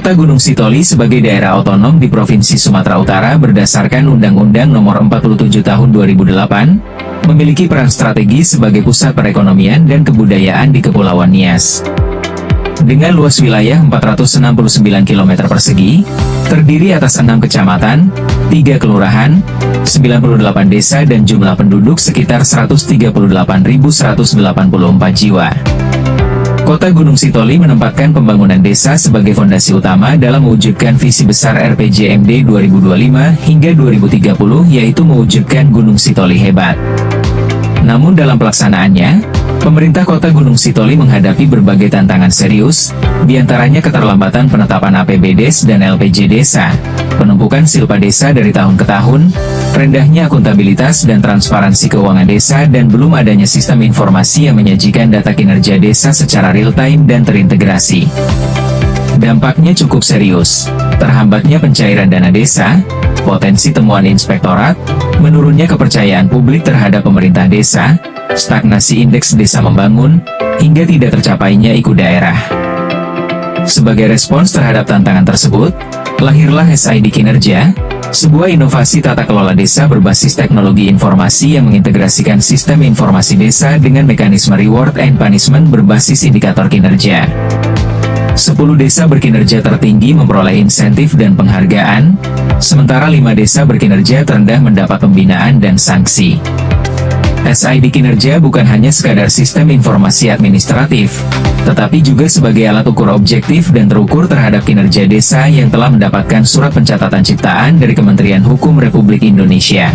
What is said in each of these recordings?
Kota Gunung Sitoli sebagai daerah otonom di Provinsi Sumatera Utara berdasarkan Undang-Undang Nomor 47 Tahun 2008, memiliki peran strategis sebagai pusat perekonomian dan kebudayaan di Kepulauan Nias. Dengan luas wilayah 469 km persegi, terdiri atas 6 kecamatan, 3 kelurahan, 98 desa dan jumlah penduduk sekitar 138.184 jiwa. Kota Gunung Sitoli menempatkan pembangunan desa sebagai fondasi utama dalam mewujudkan visi besar RPJMD 2025 hingga 2030, yaitu mewujudkan Gunung Sitoli hebat. Namun dalam pelaksanaannya, pemerintah Kota Gunung Sitoli menghadapi berbagai tantangan serius, diantaranya keterlambatan penetapan APBDes dan LPJ desa, penumpukan silpa desa dari tahun ke tahun, rendahnya akuntabilitas dan transparansi keuangan desa dan belum adanya sistem informasi yang menyajikan data kinerja desa secara real-time dan terintegrasi. Dampaknya cukup serius, terhambatnya pencairan dana desa, potensi temuan inspektorat, menurunnya kepercayaan publik terhadap pemerintah desa, stagnasi indeks desa membangun, hingga tidak tercapainya IKU daerah. Sebagai respons terhadap tantangan tersebut, lahirlah SID Kinerja, sebuah inovasi tata kelola desa berbasis teknologi informasi yang mengintegrasikan sistem informasi desa dengan mekanisme reward and punishment berbasis indikator kinerja. 10 desa berkinerja tertinggi memperoleh insentif dan penghargaan, sementara 5 desa berkinerja terendah mendapat pembinaan dan sanksi. SID Kinerja bukan hanya sekadar sistem informasi administratif, tetapi juga sebagai alat ukur objektif dan terukur terhadap kinerja desa yang telah mendapatkan surat pencatatan ciptaan dari Kementerian Hukum Republik Indonesia.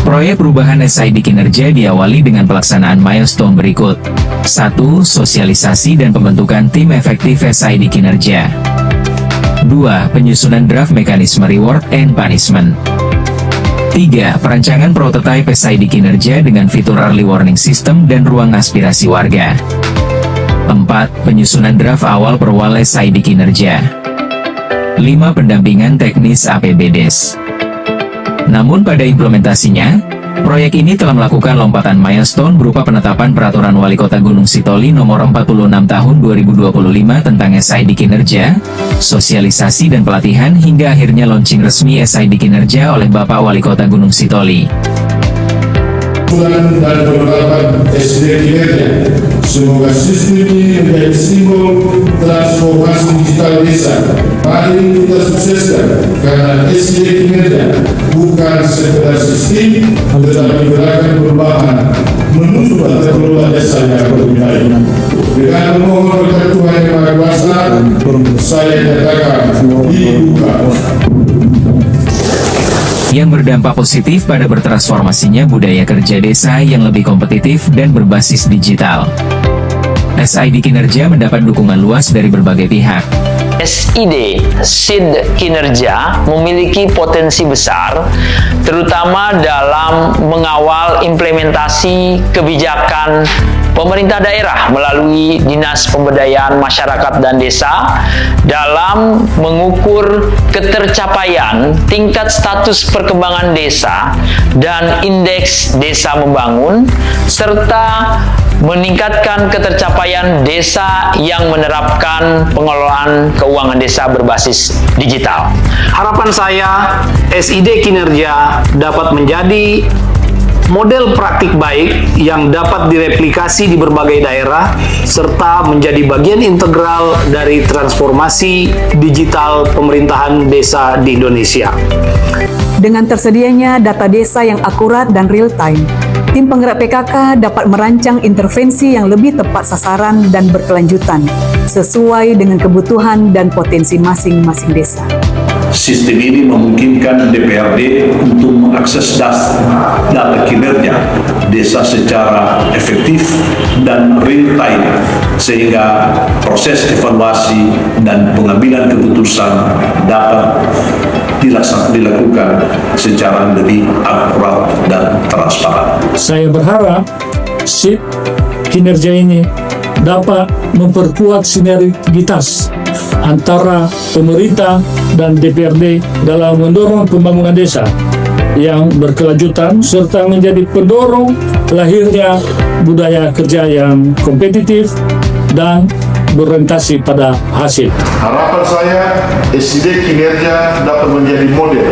Proyek perubahan SID Kinerja diawali dengan pelaksanaan milestone berikut. 1. Sosialisasi dan pembentukan tim efektif SID Kinerja. 2. Penyusunan draft mekanisme reward and punishment. 3. Perancangan prototipe SID Kinerja dengan fitur early warning system dan ruang aspirasi warga. 4. Penyusunan draft awal perwal SID Kinerja. 5. Pendampingan teknis APBDes. Namun pada implementasinya, proyek ini telah melakukan lompatan milestone berupa penetapan Peraturan Wali Kota Gunung Sitoli Nomor 46 Tahun 2025 tentang SID Kinerja, sosialisasi dan pelatihan hingga akhirnya launching resmi SID Kinerja oleh Bapak Wali Kota Gunung Sitoli. Dan penerapan SID Kinerja, semoga sistem ini menjadi simbol transformasi digital desa. Mari kita sukseskan, karena SID Kinerja bukan sekedar sistem, tetapi gerakan perubahan menuju tata kelola desa yang lebih baik. Dengan memohon berkat Tuhan Yang Maha Kuasa, saya katakan dibuka. Yang berdampak positif pada bertransformasinya budaya kerja desa yang lebih kompetitif dan berbasis digital. SID Kinerja mendapat dukungan luas dari berbagai pihak. SID Kinerja memiliki potensi besar, terutama dalam mengawal implementasi kebijakan pemerintah daerah melalui Dinas Pemberdayaan Masyarakat dan Desa dalam mengukur ketercapaian tingkat status perkembangan desa dan indeks desa membangun, serta meningkatkan ketercapaian desa yang menerapkan pengelolaan keuangan desa berbasis digital. Harapan saya, SID Kinerja dapat menjadi model praktik baik yang dapat direplikasi di berbagai daerah, serta menjadi bagian integral dari transformasi digital pemerintahan desa di Indonesia. Dengan tersedianya data desa yang akurat dan real-time, tim penggerak PKK dapat merancang intervensi yang lebih tepat sasaran dan berkelanjutan, sesuai dengan kebutuhan dan potensi masing-masing desa. Sistem ini memungkinkan DPRD untuk mengakses data kinerja desa secara efektif dan real time, sehingga proses evaluasi dan pengambilan keputusan dapat dilakukan secara lebih akurat dan transparan. Saya berharap SID Kinerja ini dapat memperkuat sinergitas antara pemerintah dan DPRD dalam mendorong pembangunan desa yang berkelanjutan, serta menjadi pendorong lahirnya budaya kerja yang kompetitif dan berorientasi pada hasil. Harapan saya, SID kinerja dapat menjadi model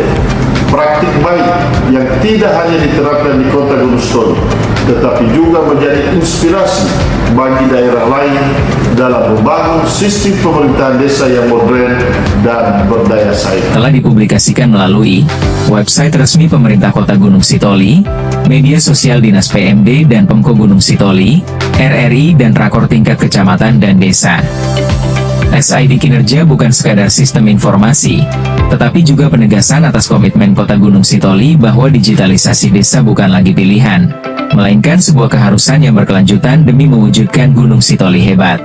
praktik baik yang tidak hanya diterapkan di Kota Gunung Sitoli, tetapi juga menjadi inspirasi bagi daerah lain dalam membangun sistem pemerintahan desa yang modern dan berdaya saing. Telah dipublikasikan melalui website resmi pemerintah Kota Gunung Sitoli, media sosial Dinas PMD dan Pemko Gunung Sitoli, RRI dan rakor tingkat kecamatan dan desa. SID kinerja bukan sekadar sistem informasi, tetapi juga penegasan atas komitmen Kota Gunung Sitoli bahwa digitalisasi desa bukan lagi pilihan, melainkan sebuah keharusan yang berkelanjutan demi mewujudkan Gunung Sitoli hebat.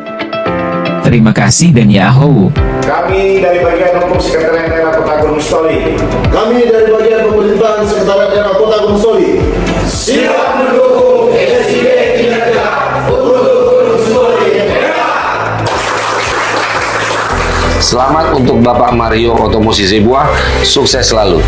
Terima kasih dan yahoo! Kami dari bagian hukum Sekretariat Daerah Kota Gunung Sitoli. Kami dari bagian pemerintahan Sekretariat Daerah Kota Gunung Sitoli. Siap mendukung SID kinerja untuk Gunung Sitoli. Selamat untuk Bapak Mario Otomosi Sebuah, sukses selalu.